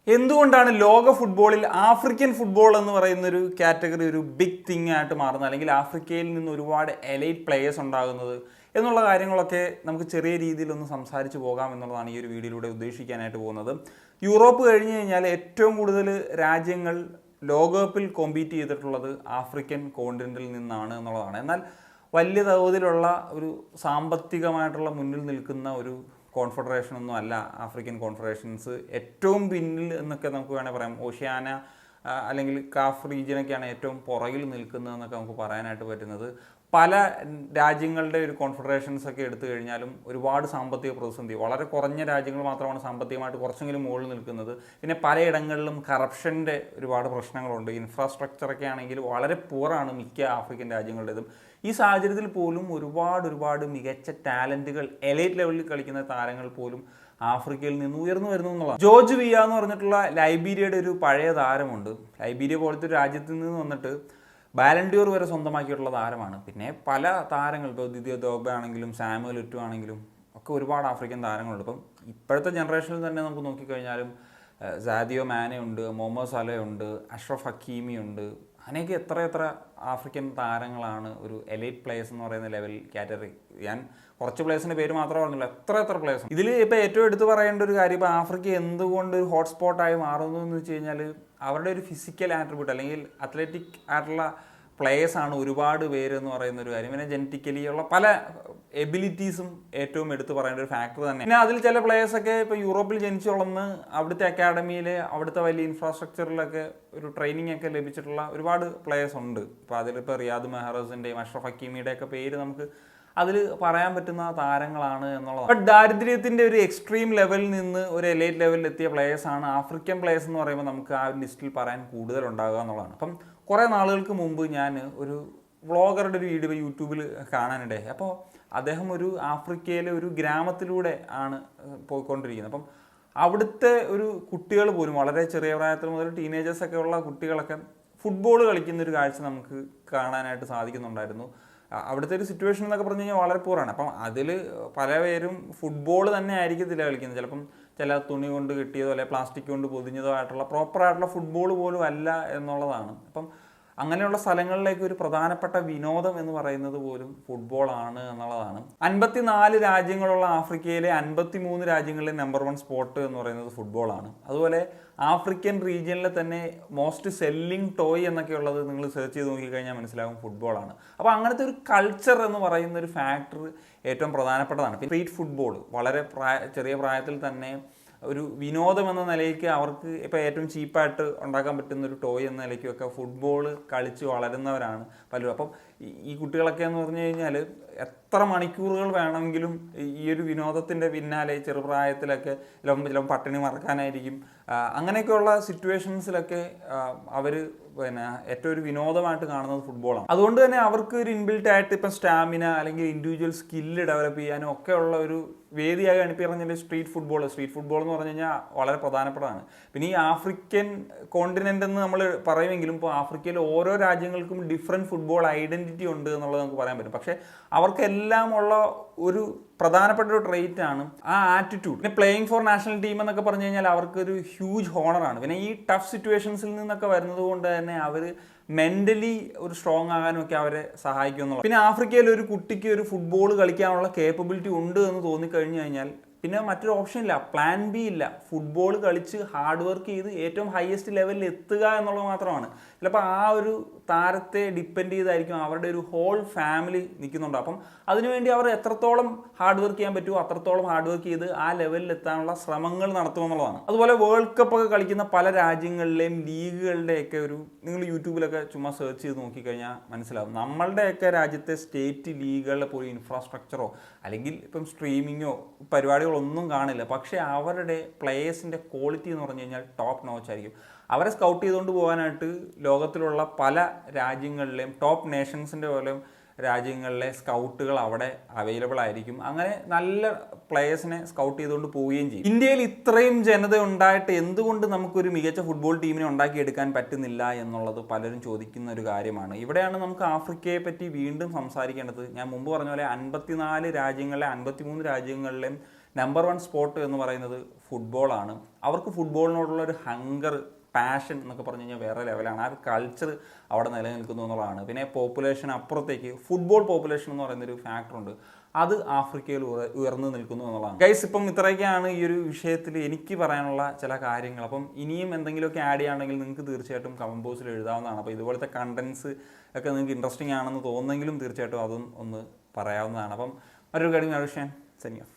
എന്തുകൊണ്ടാണ് ലോക ഫുട്ബോളിൽ ആഫ്രിക്കൻ ഫുട്ബോൾ എന്ന് പറയുന്ന ഒരു കാറ്റഗറി ഒരു ബിഗ് തിങ് ആയിട്ട് മാറുന്നത്, അല്ലെങ്കിൽ ആഫ്രിക്കയിൽ നിന്ന് ഒരുപാട് എലൈറ്റ് പ്ലേയേഴ്സ് ഉണ്ടാകുന്നത് എന്നുള്ള കാര്യങ്ങളൊക്കെ നമുക്ക് ചെറിയ രീതിയിലൊന്ന് സംസാരിച്ച് പോകാം എന്നുള്ളതാണ് ഈ ഒരു വീഡിയോയിലൂടെ ഉദ്ദേശിക്കാനായിട്ട് പോകുന്നത്. യൂറോപ്പ് കഴിഞ്ഞ് കഴിഞ്ഞാൽ ഏറ്റവും കൂടുതൽ രാജ്യങ്ങൾ ലോകകപ്പിൽ കോമ്പീറ്റ് ചെയ്തിട്ടുള്ളത് ആഫ്രിക്കൻ കോണ്ടിനെൻറ്റിൽ നിന്നാണ് എന്നുള്ളതാണ്. എന്നാൽ വലിയ തോതിലുള്ള ഒരു സാമ്പത്തികമായിട്ടുള്ള മുന്നിൽ നിൽക്കുന്ന ഒരു കോൺഫെഡറേഷൻ ഒന്നും അല്ല ആഫ്രിക്കൻ കോൺഫെഡറേഷൻസ്. ഏറ്റവും പിന്നിൽ എന്നൊക്കെ നമുക്ക് വേണമെങ്കിൽ പറയാം ഓഷ്യാന അല്ലെങ്കിൽ കാഫ് റീജിയനൊക്കെയാണ് ഏറ്റവും പുറകിൽ നിൽക്കുന്നതെന്നൊക്കെ നമുക്ക് പറയാനായിട്ട് പറ്റുന്നത്. പല രാജ്യങ്ങളുടെ ഒരു കോൺഫെഡറേഷൻസ് ഒക്കെ എടുത്തു കഴിഞ്ഞാലും ഒരുപാട് സാമ്പത്തിക പ്രതിസന്ധി, വളരെ കുറഞ്ഞ രാജ്യങ്ങൾ മാത്രമാണ് സാമ്പത്തികമായിട്ട് കുറച്ചെങ്കിലും മുകളിൽ നിൽക്കുന്നത്. പിന്നെ പലയിടങ്ങളിലും കറപ്ഷൻ്റെ ഒരുപാട് പ്രശ്നങ്ങളുണ്ട്. ഇൻഫ്രാസ്ട്രക്ചറൊക്കെ ആണെങ്കിൽ വളരെ പൂറാണ് മിക്ക ആഫ്രിക്കൻ രാജ്യങ്ങളുടേതും. ഈ സാഹചര്യത്തിൽ പോലും ഒരുപാട് മികച്ച ടാലൻറ്റുകൾ എലൈറ്റ് ലെവലിൽ കളിക്കുന്ന താരങ്ങൾ പോലും ആഫ്രിക്കയിൽ നിന്ന് ഉയർന്നു വരുന്നു എന്നുള്ളതാണ്. ജോർജ് വിയ എന്ന് പറഞ്ഞിട്ടുള്ള ലൈബീരിയയുടെ ഒരു പഴയ താരമുണ്ട്. ലൈബീരിയ പോലത്തെ ഒരു രാജ്യത്തിൽ നിന്ന് വന്നിട്ട് ബാലൻഡിയോർ വരെ സ്വന്തമാക്കിയിട്ടുള്ള താരമാണ്. പിന്നെ പല താരങ്ങൾ, ഇപ്പോൾ ദിദിയ ദോബ ആണെങ്കിലും സാമുവൽ എറ്റോ ആണെങ്കിലും ഒക്കെ ഒരുപാട് ആഫ്രിക്കൻ താരങ്ങളുണ്ട്. ഇപ്പം ഇപ്പോഴത്തെ ജനറേഷനിൽ തന്നെ നമുക്ക് നോക്കിക്കഴിഞ്ഞാലും സാദിയോ മാനെ ഉണ്ട്, മുഹമ്മദ് സലയുണ്ട്, അഷ്റഫ് ഹക്കീമി ഉണ്ട്. അങ്ങനെയൊക്കെ എത്ര ആഫ്രിക്കൻ താരങ്ങളാണ് ഒരു എലൈറ്റ് പ്ലേയേഴ്സ് എന്ന് പറയുന്ന ലെവൽ കാറ്റഗറി. ഞാൻ കുറച്ച് പ്ലേയേഴ്സിൻ്റെ പേര് മാത്രമേ പറഞ്ഞില്ല, എത്ര പ്ലേയേഴ്സ്. ഇതിൽ ഇപ്പോൾ ഏറ്റവും എടുത്ത് പറയേണ്ട ഒരു കാര്യം, ഇപ്പോൾ ആഫ്രിക്ക എന്തുകൊണ്ട് ഒരു ഹോട്ട്സ്പോട്ടായി മാറുന്നു എന്ന് വെച്ച് കഴിഞ്ഞാൽ അവരുടെ ഒരു ഫിസിക്കൽ ആട്രിബ്യൂട്ട് അല്ലെങ്കിൽ അത്ലറ്റിക് ആയിട്ടുള്ള പ്ലേയേഴ്സാണ് ഒരുപാട് പേര് എന്ന് പറയുന്ന ഒരു കാര്യം. പിന്നെ ജനറ്റിക്കലി ഉള്ള പല എബിലിറ്റീസും ഏറ്റവും എടുത്ത് പറയേണ്ട ഒരു ഫാക്ടർ തന്നെ. പിന്നെ അതിൽ ചില പ്ലേയേഴ്സൊക്കെ ഇപ്പോൾ യൂറോപ്പിൽ ജനിച്ചു വളർന്ന് അവിടുത്തെ അക്കാഡമിയിൽ അവിടുത്തെ വലിയ ഇൻഫ്രാസ്ട്രക്ചറിലൊക്കെ ഒരു ട്രെയിനിങ് ഒക്കെ ലഭിച്ചിട്ടുള്ള ഒരുപാട് പ്ലേയേഴ്സ് ഉണ്ട്. ഇപ്പോൾ അതിലിപ്പോൾ റിയാദ് മെഹ്റസിൻ്റെയും അഷ്റഫ് ഹക്കീമിയുടെ ഒക്കെ പേര് നമുക്ക് അതിൽ പറയാൻ പറ്റുന്ന താരങ്ങളാണ് എന്നുള്ളതാണ്. ബട്ട് ദാരിദ്ര്യത്തിൻ്റെ ഒരു എക്സ്ട്രീം ലെവലിൽ നിന്ന് ഒരു എലൈറ്റ് ലെവലിൽ എത്തിയ പ്ലേയേഴ്സാണ് ആഫ്രിക്കൻ പ്ലേയേഴ്സ് എന്ന് പറയുമ്പോൾ നമുക്ക് ആ ഒരു ലിസ്റ്റിൽ പറയാൻ കൂടുതലുണ്ടാകുക എന്നുള്ളതാണ്. അപ്പം കുറേ നാളുകൾക്ക് മുമ്പ് ഞാൻ ഒരു വ്ളോഗറുടെ ഒരു വീഡിയോ യൂട്യൂബിൽ കാണാനിടയായി. അപ്പോൾ അദ്ദേഹം ഒരു ആഫ്രിക്കയിലെ ഒരു ഗ്രാമത്തിലൂടെ ആണ് പോയിക്കൊണ്ടിരിക്കുന്നത്. അപ്പം അവിടുത്തെ ഒരു കുട്ടികൾ പോലും വളരെ ചെറിയ പ്രായത്തിൽ മുതൽ ടീനേജേഴ്സൊക്കെ ഉള്ള കുട്ടികളൊക്കെ ഫുട്ബോൾ കളിക്കുന്ന ഒരു കാഴ്ച നമുക്ക് കാണാനായിട്ട് സാധിക്കുന്നുണ്ടായിരുന്നു. അവിടുത്തെ ഒരു സിറ്റുവേഷൻ എന്നൊക്കെ പറഞ്ഞു കഴിഞ്ഞാൽ വളരെ പൂറാണ്. അപ്പം അതിൽ പല പേരും ഫുട്ബോൾ തന്നെ ആയിരിക്കത്തില്ല കളിക്കുന്നത്. ചിലപ്പം ചില തുണി കൊണ്ട് കിട്ടിയതോ അല്ലെങ്കിൽ പ്ലാസ്റ്റിക് കൊണ്ട് പൊതിഞ്ഞതോ ആയിട്ടുള്ള പ്രോപ്പറായിട്ടുള്ള ഫുട്ബോൾ പോലും അല്ല എന്നുള്ളതാണ്. അപ്പം അങ്ങനെയുള്ള സ്ഥലങ്ങളിലേക്ക് ഒരു പ്രധാനപ്പെട്ട വിനോദം എന്ന് പറയുന്നത് പോലും ഫുട്ബോളാണ് എന്നുള്ളതാണ്. 54 രാജ്യങ്ങളുള്ള ആഫ്രിക്കയിലെ 53 രാജ്യങ്ങളിലെ നമ്പർ 1 സ്പോട്ട് എന്ന് പറയുന്നത് ഫുട്ബോളാണ്. അതുപോലെ ആഫ്രിക്കൻ റീജിയനിലെ തന്നെ മോസ്റ്റ് സെല്ലിംഗ് ടോയ് എന്നൊക്കെ ഉള്ളത് നിങ്ങൾ സെർച്ച് ചെയ്ത് നോക്കിക്കഴിഞ്ഞാൽ മനസ്സിലാകും ഫുട്ബോളാണ്. അപ്പോൾ അങ്ങനത്തെ ഒരു കൾച്ചർ എന്ന് പറയുന്ന ഒരു ഫാക്ടർ ഏറ്റവും പ്രധാനപ്പെട്ടതാണ്. സ്ട്രീറ്റ് ഫുട്ബോൾ വളരെ ചെറിയ പ്രായത്തിൽ തന്നെ ഒരു വിനോദം എന്ന നിലയ്ക്ക് അവർക്ക് ഇപ്പോൾ ഏറ്റവും ചീപ്പായിട്ട് ഉണ്ടാക്കാൻ പറ്റുന്ന ഒരു ടോയ് എന്ന നിലയ്ക്കൊക്കെ ഫുട്ബോൾ കളിച്ച് വളരുന്നവരാണ് പലരും. അപ്പം ഈ കുട്ടികളൊക്കെ എന്ന് പറഞ്ഞു കഴിഞ്ഞാൽ എത്ര മണിക്കൂറുകൾ വേണമെങ്കിലും ഈ ഒരു വിനോദത്തിൻ്റെ പിന്നാലെ ചെറുപ്രായത്തിലൊക്കെ ചിലപ്പോൾ പട്ടിണി മറക്കാനായിരിക്കും. അങ്ങനെയൊക്കെയുള്ള സിറ്റുവേഷൻസിലൊക്കെ അവർ പിന്നെ ഏറ്റവും ഒരു വിനോദമായിട്ട് കാണുന്നത് ഫുട്ബോളാണ്. അതുകൊണ്ട് തന്നെ അവർക്ക് ഒരു ഇൻബിൽറ്റ് ആയിട്ട് ഇപ്പം സ്റ്റാമിന അല്ലെങ്കിൽ ഇൻഡിവിജ്വൽ സ്കില്ല് ഡെവലപ്പ് ചെയ്യാനും ഒക്കെ ഉള്ള ഒരു വേദിയാകാണ് ഇപ്പോൾ പറഞ്ഞാൽ സ്ട്രീറ്റ് ഫുട്ബോൾ എന്ന് പറഞ്ഞു കഴിഞ്ഞാൽ വളരെ പ്രധാനപ്പെട്ടതാണ്. പിന്നെ ഈ ആഫ്രിക്കൻ കോണ്ടിനെൻ്റ് എന്ന് നമ്മൾ പറയുമെങ്കിലും ഇപ്പോൾ ആഫ്രിക്കയിലെ ഓരോ രാജ്യങ്ങൾക്കും ഡിഫറെൻറ്റ് ഫുട്ബോൾ ഐഡൻറ്റിറ്റി ഉണ്ട് എന്നുള്ളത് നമുക്ക് പറയാൻ പറ്റും. പക്ഷേ അവർക്കെല്ലാം ഉള്ള ഒരു പ്രധാനപ്പെട്ട ഒരു ട്രെയിറ്റ് ആണ് ആ ആറ്റിറ്റ്യൂഡ്. പിന്നെ പ്ലേയിങ് ഫോർ നാഷണൽ ടീം എന്നൊക്കെ പറഞ്ഞു കഴിഞ്ഞാൽ അവർക്കൊരു ഹ്യൂജ് ഹോണറാണ്. പിന്നെ ഈ ടഫ് സിറ്റുവേഷൻസിൽ നിന്നൊക്കെ വരുന്നത് കൊണ്ട് തന്നെ അവർ മെൻ്റലി ഒരു സ്ട്രോങ് ആകാനും ഒക്കെ അവരെ സഹായിക്കും എന്നുള്ളത്. പിന്നെ ആഫ്രിക്കയിൽ ഒരു കുട്ടിക്ക് ഒരു ഫുട്ബോൾ കളിക്കാനുള്ള കേപ്പബിലിറ്റി ഉണ്ട് എന്ന് തോന്നിക്കഴിഞ്ഞു കഴിഞ്ഞാൽ പിന്നെ മറ്റൊരു ഓപ്ഷൻ ഇല്ല, പ്ലാൻ ബി ഇല്ല. ഫുട്ബോൾ കളിച്ച് ഹാർഡ് വർക്ക് ചെയ്ത് ഏറ്റവും ഹയസ്റ്റ് ലെവലിൽ എത്തുക എന്നുള്ളത് മാത്രമാണ്. ചിലപ്പോൾ ആ ഒരു താരത്തെ ഡിപ്പെൻഡ് ചെയ്തായിരിക്കും അവരുടെ ഒരു ഹോൾ ഫാമിലി നിൽക്കുന്നുണ്ട്. അപ്പം അതിനുവേണ്ടി അവർ എത്രത്തോളം ഹാർഡ് വർക്ക് ചെയ്യാൻ പറ്റുമോ അത്രത്തോളം ഹാർഡ് വർക്ക് ചെയ്ത് ആ ലെവലിൽ എത്താനുള്ള ശ്രമങ്ങൾ നടത്തുമെന്നുള്ളതാണ്. അതുപോലെ വേൾഡ് കപ്പ് ഒക്കെ കളിക്കുന്ന പല രാജ്യങ്ങളിലെയും ലീഗുകളുടെയൊക്കെ ഒരു നിങ്ങൾ യൂട്യൂബിലൊക്കെ ചുമ്മാ സെർച്ച് ചെയ്ത് നോക്കിക്കഴിഞ്ഞാൽ മനസ്സിലാവും. നമ്മളുടെയൊക്കെ രാജ്യത്തെ സ്റ്റേറ്റ് ലീഗുകളിലെ പോലും ഇൻഫ്രാസ്ട്രക്ചറോ അല്ലെങ്കിൽ ഇപ്പം സ്ട്രീമിങ്ങോ പരിപാടികളൊന്നും കാണില്ല. പക്ഷേ അവരുടെ പ്ലേയേഴ്സിൻ്റെ ക്വാളിറ്റി എന്ന് പറഞ്ഞു കഴിഞ്ഞാൽ ടോപ്പ് നോച്ച് ആയിരിക്കും. അവരെ സ്കൗട്ട് ചെയ്തുകൊണ്ട് പോകാനായിട്ട് ലോകത്തിലുള്ള പല രാജ്യങ്ങളിലെയും ടോപ്പ് നേഷൻസിൻ്റെ പോലെയും രാജ്യങ്ങളിലെ സ്കൗട്ടുകൾ അവിടെ അവൈലബിൾ ആയിരിക്കും. അങ്ങനെ നല്ല പ്ലേയേഴ്സിനെ സ്കൗട്ട് ചെയ്തുകൊണ്ട് പോവുകയും ചെയ്യും. ഇന്ത്യയിൽ ഇത്രയും ജനത ഉണ്ടായിട്ട് എന്തുകൊണ്ട് നമുക്കൊരു മികച്ച ഫുട്ബോൾ ടീമിനെ ഉണ്ടാക്കിയെടുക്കാൻ പറ്റുന്നില്ല എന്നുള്ളത് പലരും ചോദിക്കുന്ന ഒരു കാര്യമാണ്. ഇവിടെയാണ് നമുക്ക് ആഫ്രിക്കയെ പറ്റി വീണ്ടും സംസാരിക്കേണ്ടത്. ഞാൻ മുമ്പ് പറഞ്ഞ പോലെ 54 രാജ്യങ്ങളിലെ 53 രാജ്യങ്ങളിലെയും നമ്പർ 1 സ്പോട്ട് എന്ന് പറയുന്നത് ഫുട്ബോളാണ്. അവർക്ക് ഫുട്ബോളിനോടുള്ള ഒരു ഹങ്കർ, പാഷൻ എന്നൊക്കെ പറഞ്ഞു കഴിഞ്ഞാൽ വേറെ ലെവലാണ്. ആ ഒരു കൾച്ചർ അവിടെ നിലനിൽക്കുന്നു എന്നുള്ളതാണ്. പിന്നെ പോപ്പുലേഷൻ അപ്പുറത്തേക്ക് ഫുട്ബോൾ പോപ്പുലേഷൻ എന്ന് പറയുന്നൊരു ഫാക്ടറുണ്ട്, അത് ആഫ്രിക്കയിൽ ഉയർന്നു നിൽക്കുന്നു എന്നുള്ളതാണ്. ഗൈസ്, ഇപ്പം ഇത്രയൊക്കെയാണ് ഈ ഒരു വിഷയത്തിൽ എനിക്ക് പറയാനുള്ള ചില കാര്യങ്ങൾ. അപ്പം ഇനിയും എന്തെങ്കിലുമൊക്കെ ആഡ് ചെയ്യുകയാണെങ്കിൽ നിങ്ങൾക്ക് തീർച്ചയായിട്ടും കമന്റ് ബോക്സിൽ എഴുതാവുന്നതാണ്. അപ്പോൾ ഇതുപോലത്തെ കണ്ടൻസ് ഒക്കെ നിങ്ങൾക്ക് ഇൻട്രസ്റ്റിംഗ് ആണെന്ന് തോന്നുന്നെങ്കിലും തീർച്ചയായിട്ടും അതും ഒന്ന് പറയാവുന്നതാണ്. അപ്പം മറ്റൊരു കാര്യം, സൈനിങ് ഓഫ്.